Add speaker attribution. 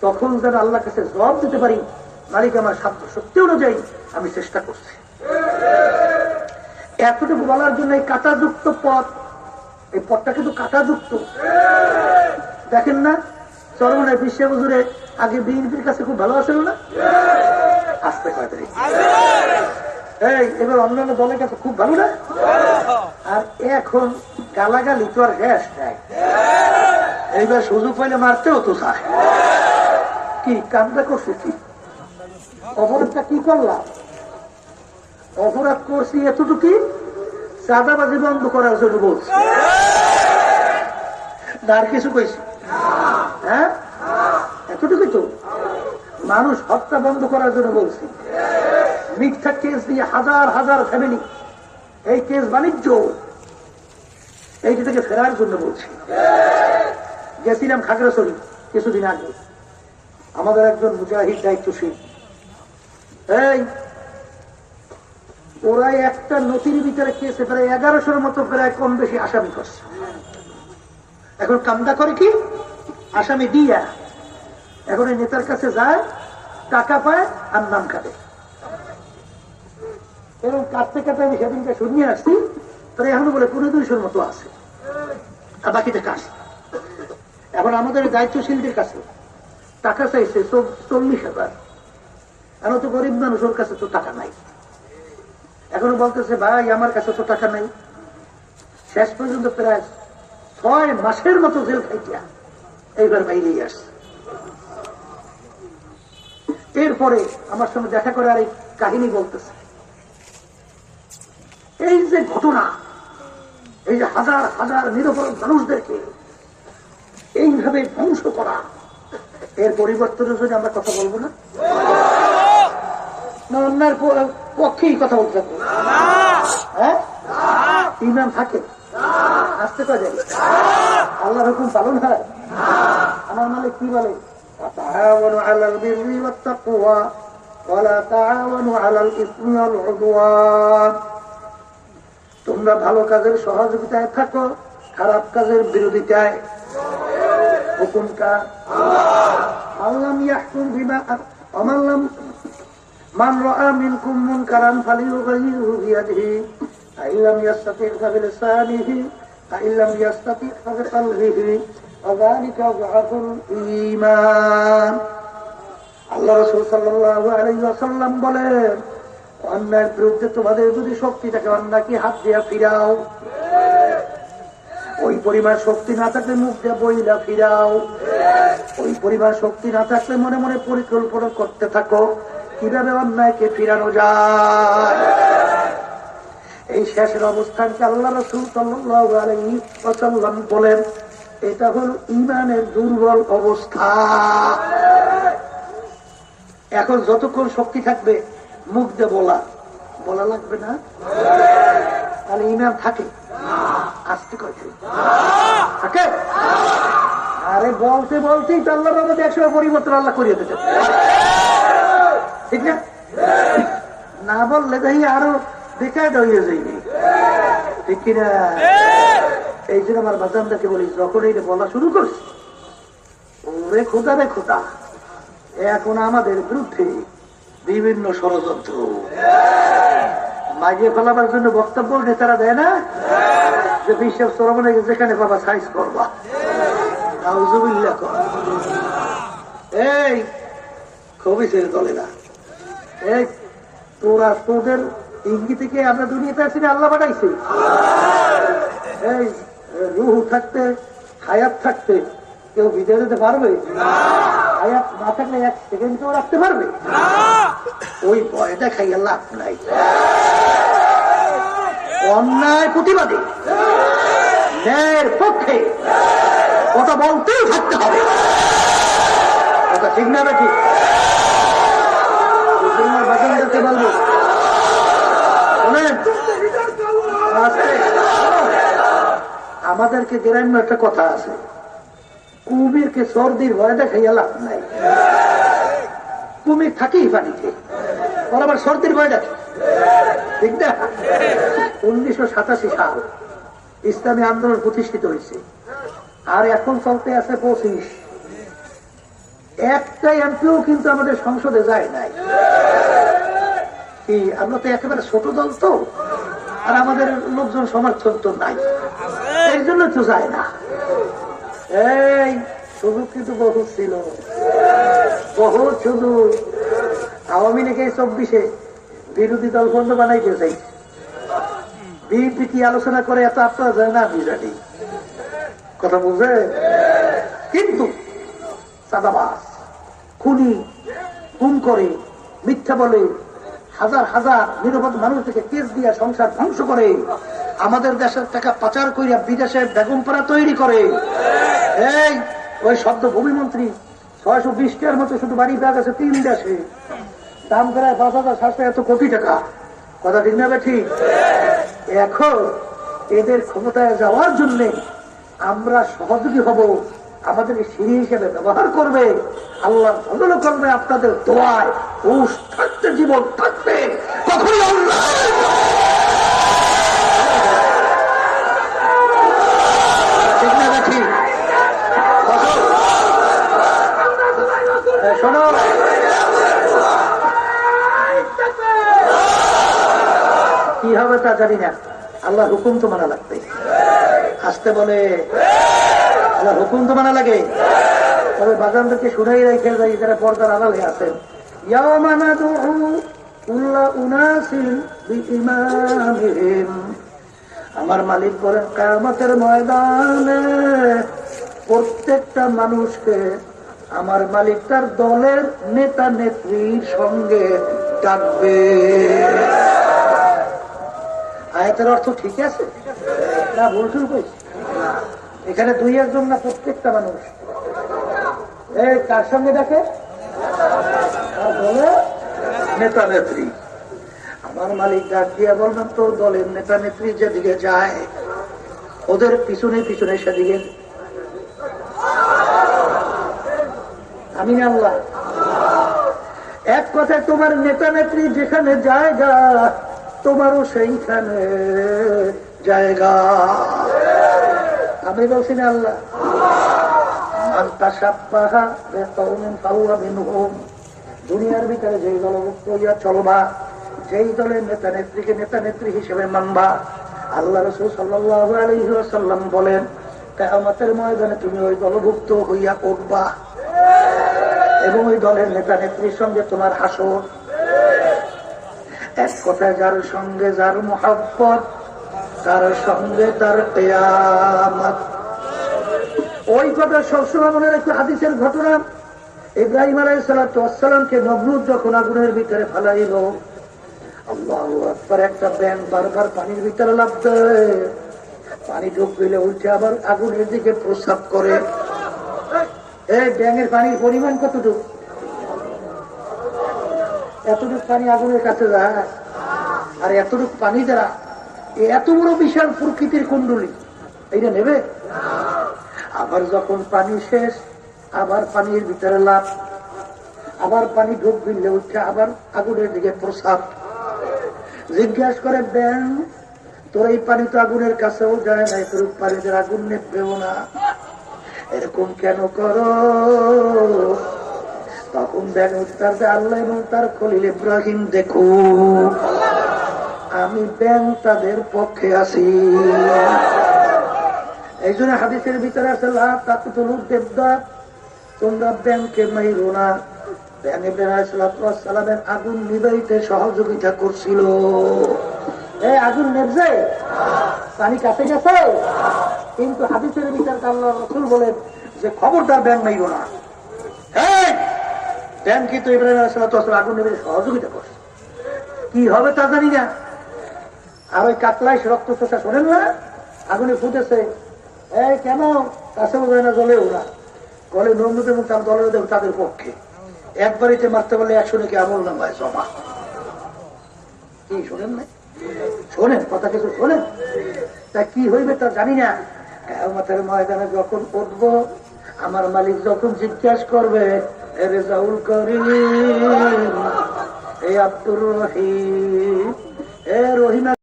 Speaker 1: তখন যেন আল্লাহর কাছে জবাব দিতে পারি, মালিক আমার সাধ্য শক্তি অনুযায়ী আমি চেষ্টা করছি। এতটুকু বলার জন্য এই কাঁটাযুক্ত পথ, এই পথটা কিন্তু কাঁটাযুক্ত। দেখেন না চরমনায় বিশ্বে হুজুরে আগে বিএনপির কাছে খুব ভালো আছিল না? আসতে কয়টা এই এবার অন্যান্য দলের কাছে খুব ভালো না? আর এখন গালাগালি তো আর শেষ নাই। এইবার সুযোগ পাইলে মারতেও তো চায়। কি কামটা করছে? কি অপরাধটা কি করলাম? অপরাধ করছি এতটুকু, চাঁদাবাজি বন্ধ করার জন্য বলছি, আর কিছু কইছি? হ্যাঁ, এতটুকুই তো। মানুষ হত্যা বন্ধ করার জন্য বলছি। মিথ্যা কেস দিয়ে হাজার হাজার ফ্যামিলি এই কেস বাণিজ্য এইটা থেকে ফেরার জন্য বলছি। গেছিলাম খাগড়াছড়ি কিছুদিন আগে, আমাদের একজন মুজাহিদ দায়িত্বশীল, এই ওরা একটা নথির ভিতরে কেসে প্রায় 1100-র মতো প্রায় কম বেশি আসামি করছে। এখন কামটা করে কি, আসামি দিয়া এখন এই নেতার কাছে যায়, টাকা পায় আর নাম কাটে। এরকম কাটতে কাটতে আমি সেদিনকে শুনিয়ে আসছি, তারা এখনো বলে 200-র মতো আছে, আর বাকিটা কাজ। এখন আমাদের দায়িত্বশীলদের কাছে টাকা চাইছে 40,000। এখন তো গরিব মানুষ, ওর কাছে তো টাকা নাই। এখনো বলতেছে ভাই আমার কাছে তো টাকা নাই। শেষ পর্যন্ত প্রায় 6 মাসের মতো জেল খাইয়া এইবার বাইরেই আসছে। এরপরে আমার সঙ্গে দেখা করে আর এই কাহিনী বলতেছে, এই যে ঘটনা, এই যে হাজার হাজার নিরপরাধ মানুষদেরকে এইভাবে ধ্বংস করা, এর পরিবর্তনের জন্য আমরা কথা বলবো না? না অন্যার পক্ষেই কথা বলতে থাকবো? হ্যাঁ, ইমান থাকে, আসতে পারে, আল্লাহর হুকুম পালন হয়। আমার মালিক কি বলে, তাআওয়ানু আলাল বিররি ওয়াত তাকওয়া ওয়া লা তাআওয়ানু আলাল ইসমি ওয়াল উদওয়ান। তোমরা ভালো কাজের সহযোগিতায় থাকো, খারাপ কাজের বিরোধিতায়। হুকুম কার? আল্লাহ ইয়াহকুম বিমা আমাল্লাম মান রাআ মিনকুম মুনকারান ফালিয়ুগাইয়িরহু বিয়াদিহি আইল্লাম ইয়াসতাতি' বিলিসানিহি আইল্লাম ইয়াসতাতি' বিকলবিহি ওয়াযালিকা যুআফুল ঈমান। আল্লাহ রাসূল সাল্লাল্লাহু আলাইহি ওয়াসাল্লাম বলেন, অন্যায়ের বিরুদ্ধে তোমাদের যদি শক্তি থাকে, অন্যায়কে হাত দিয়া ফিরাও। ওই পরিমাণ শক্তি না থাকলে মুখ দিয়ে বইলা ফিরাও। ওই পরিমাণ শক্তি না থাকলে মনে মনে পরিকল্পনা করতে থাকো কিভাবে অন্যায়কে ফিরানো যায়। এই শেষের অবস্থানকে আল্লাহ রাসূল সাল্লাল্লাহু আলাইহি ওয়াসাল্লাম বলেন, এটা হল ঈমানের দুর্বল অবস্থা। এখন যতক্ষণ শক্তি থাকবে মুখ দিয়ে বলা লাগবে না, তাহলে ঈমান থাকে? আসতে কয়েছে থাকে। আরে বলতে বলতেই তো আল্লাহর রহমতে একসময় পরিবর্তন আল্লাহ করিয়ে দিতে, ঠিক না? না বললে তাই আরো বেকার হয়ে যাইনি, ঠিক কিনা? এই জন্য আমার বাজানদাকে বলি, যখন এইটা বলা শুরু করছি, ওরে খোদা রে খোদা, এখন আমাদের বিরুদ্ধে বিভিন্ন ষড়যন্ত্র মাইয়ে ফেলাবার জন্য বক্তব্য নেতারা দেয় না, যে বিশ্বের চরমনে যেখানে বাবা সাইজ করবা। এই খুবই ছেড়ে চলে না। এই তোরা তোদের ইঙ্গি থেকে আমরা দুনিয়াতে আসি না, আল্লাহ পাঠাইছে। এই রুহ থাকতে, হায়াত থাকতে কেউ বিদায় দিতে পারবে? হায়াত না থাকলে 1 সেকেন্ড কেউ রাখতে পারবে? ওই ভয়টা খাইয়া লাভ নাই। অন্যায় প্রতিবাদে, ন্যায়ের পক্ষে কথা বলতেই থাকতে হবে। কথা ঠিক না? ঠিক। বাজানদেরকে বলবো, আমাদেরকে গ্রাম্য একটা কথা আছে, কুমিরকে সর্দির ভয় দেখাইয়া লাভ নাই। কুমির থাকেই পানিতে, ওর আবার সর্দির ভয় দেখে, ঠিক না? 1987 সাল ইসলামী আন্দোলন প্রতিষ্ঠিত হয়েছে, আর এখন চলতে আছে 25। একটা এমপিও কিন্তু আমাদের সংসদে যায় নাই। কি আমরা তো একেবারে ছোট দল তো, আর আমাদের লোকজন সমর্থন তো নাই, এর জন্য তো যায় না। এই সুযোগ কিন্তু বহুত ছিল, বহুত সুযোগ। আওয়ামী লীগ এই 24-এ বিরোধী দল বন্ধ বানাইতে চাই। বিএনপি কি আলোচনা করে এত আপনারা যায় না, আমি জানি, কথা বুঝে। কিন্তু চাঁদাবাজ, খুনি, গুম করে, মিথ্যা বলে, হাজার হাজার নিরপরাধ মানুষ থেকে কেস দিয়া সংসার ধ্বংস করে, আমাদের দেশের টাকা পাচার করিয়া বিদেশে বেগমপাড়া তৈরি করে। এই ওই শব্দ ভূমিমন্ত্রী 620 টাকার মতো শুধু বাড়ি ব্যাগ আছে 3 দেশে, দাম প্রায় 5,700 এত কোটি টাকা, কথা ঠিক না ঠিক? এখন এদের ক্ষমতায় যাওয়ার জন্য আমরা সহযোগী হব, আমাদের সিঁড়ি হিসেবে ব্যবহার করবে, আল্লাহর ফজল করবে, আপনাদের দোয়ায় হুশ থাকতে জীবন থাকবে, কখনই আল্লাহ ঠিক না ঠিক? শোনো, কি হবে তা জানি না, আল্লাহ হুকুম তো মানা লাগবে। আসতে বলে আল্লাহ হুকুম তো মানা লাগে। তবে বাজানদেরকে শুনেই রেখে যাই যারা পর্দার আড়ালে আছেন, আমার মালিক বলেন কিয়ামতের ময়দানে প্রত্যেকটা মানুষকে আমার মালিক তার দলের নেতা নেত্রীর সঙ্গে ডাকবে। আয়াতের অর্থ ঠিক আছে না ভুল শুরু করেছি? এখানে 2-1 না, প্রত্যেকটা মানুষ। এই কার সঙ্গে ডাকে? দলের নেতা নেত্রী। আমার মালিক ডাক দিয়া বলবেন তোর দলের নেতা নেত্রী যেদিকে যায় ওদের পিছনে পিছনে সেদিকে আমি না আল্লাহ। এক কথায় তোমার নেতা নেত্রী যেখানে জায়গা তোমারও সেইখানে জায়গা। আমি বলছি না আল্লাহ, দুনিয়ার ভিতরে যেই দলভুক্ত হইয়া চলবা, যেই দলের নেতা নেত্রীকে নেতা নেত্রী হিসেবে মানবা, আল্লাহ রাসূল সাল্লাল্লাহু আলাইহি ওয়াসাল্লাম বলেন কিয়ামতের ময়দানে তুমি ওই দলভুক্ত হইয়া উঠবা এবং ওই দলের নেতা নেত্রীর সঙ্গে তোমার হাসর। এক কথায় যার সঙ্গে যার মুহাব্বত তার সঙ্গে তার কিয়ামত। ওই কথা সবসময় মনে রাখতে। হাদিসের ঘটনা, ইব্রাহিম আলাইহিস সালাতু ওয়াস সালামকে নমরুদ যখন আগুনের ভিতরে ফেলাইল, আল্লাহু আকবার, একটা ব্যাঙ বারবার পানির ভিতরে লাফ দেয়, পানি ঢুক দিলে উঠে আবার আগুনের দিকে প্রস্রাব করে। এই ব্যাঙের পানির পরিমাণ কতটুকু? এতটুকু পানি আগুনের কাছে যায়, আর এতটুকু পানি দ্বারা এত বড় বিশাল প্রকৃতির কুণ্ডলী এইটা নেবে? আবার যখন পানি শেষ আবার পানির ভিতরে লাভ, আবার পানি ঢুক দিলে উঠে আবার আগুনের দিকে প্রস্রাব। জিজ্ঞাসা করে ব্যাং, তোর এই পানি তো আগুনের কাছেও যায় না, তোর পানিতে আগুন নেবেও না, এরকম কেন করো? তখন ব্যাং উত্তর দেয়, আল্লাহ এবং তার খলিল ইব্রাহিম দেখো আমি ব্যাং তাদের পক্ষে আছি। এই জন্য হাদিসের ভিতরে আছে দেবদার, তোমরা ব্যাংকে মাইরো না। ব্যাং ইব্রাহিম আলাইহিস সালামের আগুন নিবাইতে সহযোগিতা করছিল। এই আগুন নেবছে, পানি কাছে গেছে, কিন্তু হাদিসের ভিতরে আল্লাহ রাসূল বলেন যে খবরদার ব্যাং মাইরো না। হ্যাঁ, ব্যাং কিন্তু ইব্রাহিম আলাইহিস সালাম আগুন নিবাইতে সহযোগিতা করছে। কি হবে তা জানি না। আর ওই কাতলায় রক্ত চোষা শোনেন না, আগুনে ফুটেছে, এই কেন কাছেও যায় না জ্বলেও না, বলে নমরুদ এবং তার দলের তাদের পক্ষে। একবারিতে মারতে বলে 100 নাকি আমল নামায় জমা। কি শোনেন না? শোনেন কথা, কিছু শোনেন। তা কি হইবে তা জানি না। কিয়ামতের ময়দানে যখন উঠবো, আমার মালিক যখন জিজ্ঞাসা করবে, এ রেজাউল করিম, এই আব্দুর রহিম, এ রহিম